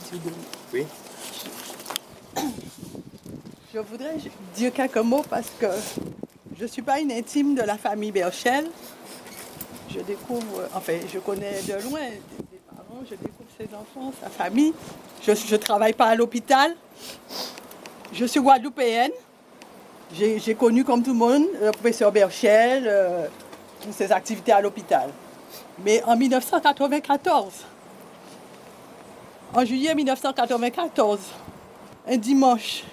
partir de... Oui. Je voudrais dire quelques mots parce que je ne suis pas une intime de la famille Berchel. Je découvre, enfin, je connais de loin des parents, je découvre ses enfants, sa famille. Je ne travaille pas à l'hôpital. Je suis guadeloupéenne. J'ai connu, comme tout le monde, le professeur Berchel pour ses activités à l'hôpital. Mais en 1994, en juillet 1994, un dimanche,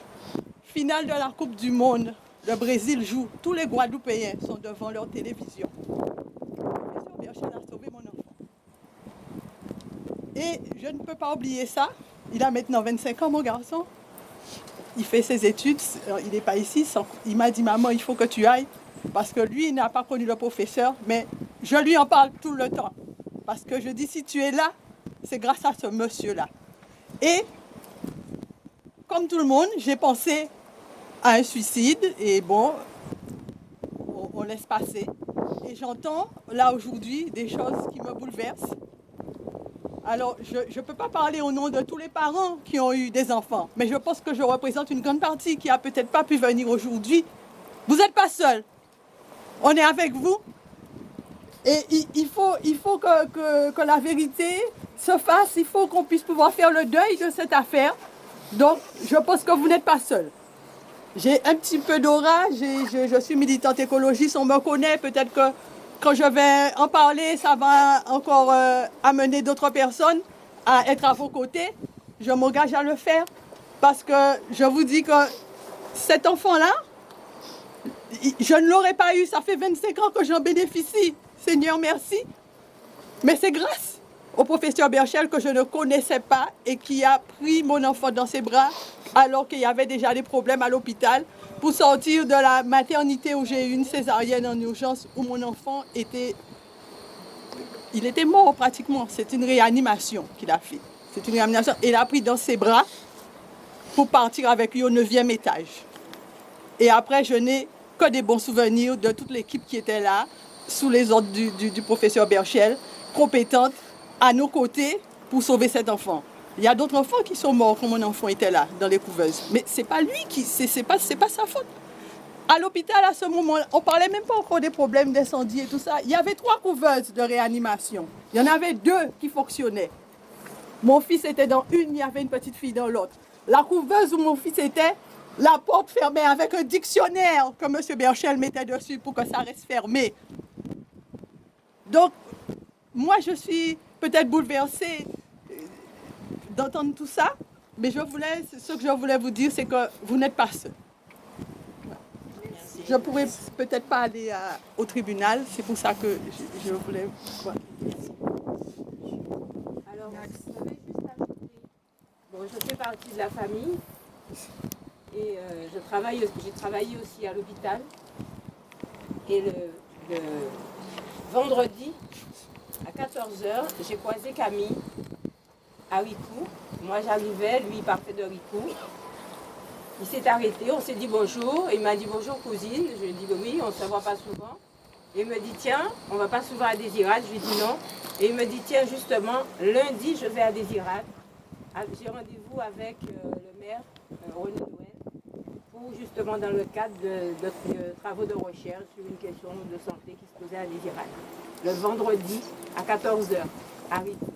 finale de la Coupe du Monde, le Brésil joue. Tous les Guadeloupéens sont devant leur télévision. Le professeur Berchel a sauvé mon enfant. Et je ne peux pas oublier ça. Il a maintenant 25 ans, mon garçon. Il fait ses études, il n'est pas ici. Il m'a dit, maman, il faut que tu ailles. Parce que lui, il n'a pas connu le professeur, mais je lui en parle tout le temps. Parce que je dis, si tu es là, c'est grâce à ce monsieur-là. Et, comme tout le monde, j'ai pensé à un suicide. Et bon, on laisse passer. Et j'entends, là, aujourd'hui, des choses qui me bouleversent. Alors, je ne peux pas parler au nom de tous les parents qui ont eu des enfants, mais je pense que je représente une grande partie qui n'a peut-être pas pu venir aujourd'hui. Vous n'êtes pas seul. On est avec vous. Et il faut que la vérité se fasse. Il faut qu'on puisse pouvoir faire le deuil de cette affaire. Donc, je pense que vous n'êtes pas seul. J'ai un petit peu d'aura. Je suis militante écologiste. On me connaît. Peut-être que quand je vais en parler, ça va encore amener d'autres personnes à être à vos côtés. Je m'engage à le faire parce que je vous dis que cet enfant-là, je ne l'aurais pas eu. Ça fait 25 ans que j'en bénéficie. Seigneur, merci. Mais c'est grâce au professeur Berchel que je ne connaissais pas et qui a pris mon enfant dans ses bras alors qu'il y avait déjà des problèmes à l'hôpital pour sortir de la maternité où j'ai eu une césarienne en urgence où mon enfant était mort pratiquement. C'est une réanimation qu'il a fait. C'est une réanimation. Il a pris dans ses bras pour partir avec lui au 9e étage. Et après, je n'ai que des bons souvenirs de toute l'équipe qui était là, sous les ordres du professeur Berchel, compétente, à nos côtés, pour sauver cet enfant. Il y a d'autres enfants qui sont morts quand mon enfant était là, dans les couveuses. Mais ce n'est pas lui qui... c'est pas sa faute. À l'hôpital, à ce moment, on ne parlait même pas encore des problèmes d'incendie et tout ça. Il y avait 3 couveuses de réanimation. Il y en avait 2 qui fonctionnaient. Mon fils était dans une, il y avait une petite fille dans l'autre. La couveuse où mon fils était, la porte fermée avec un dictionnaire que M. Berchel mettait dessus pour que ça reste fermé. Donc, moi, je suis peut-être bouleversée d'entendre tout ça, mais ce que je voulais vous dire, c'est que vous n'êtes pas seul. Je ne pourrais peut-être pas aller au tribunal, c'est pour ça que je voulais... Voilà. Alors, je voulais juste ajouter, bon, je fais partie de la famille et j'ai travaillé aussi à l'hôpital. Et le vendredi, à 14h, j'ai croisé Camille à Ricou. Moi, j'arrivais, lui, il partait de Ricou. Il s'est arrêté, on s'est dit bonjour. Il m'a dit bonjour cousine. Je lui ai dit oui, on ne se voit pas souvent. Et il me dit tiens, on ne va pas souvent à Désirade. Je lui ai dit non. Et il me dit tiens, justement, lundi, je vais à Désirade. J'ai rendez-vous avec le maire, René Noël, pour justement dans le cadre de travaux de recherche sur une question de santé qui se posait à Désirade. Le vendredi à 14h, à Ricou.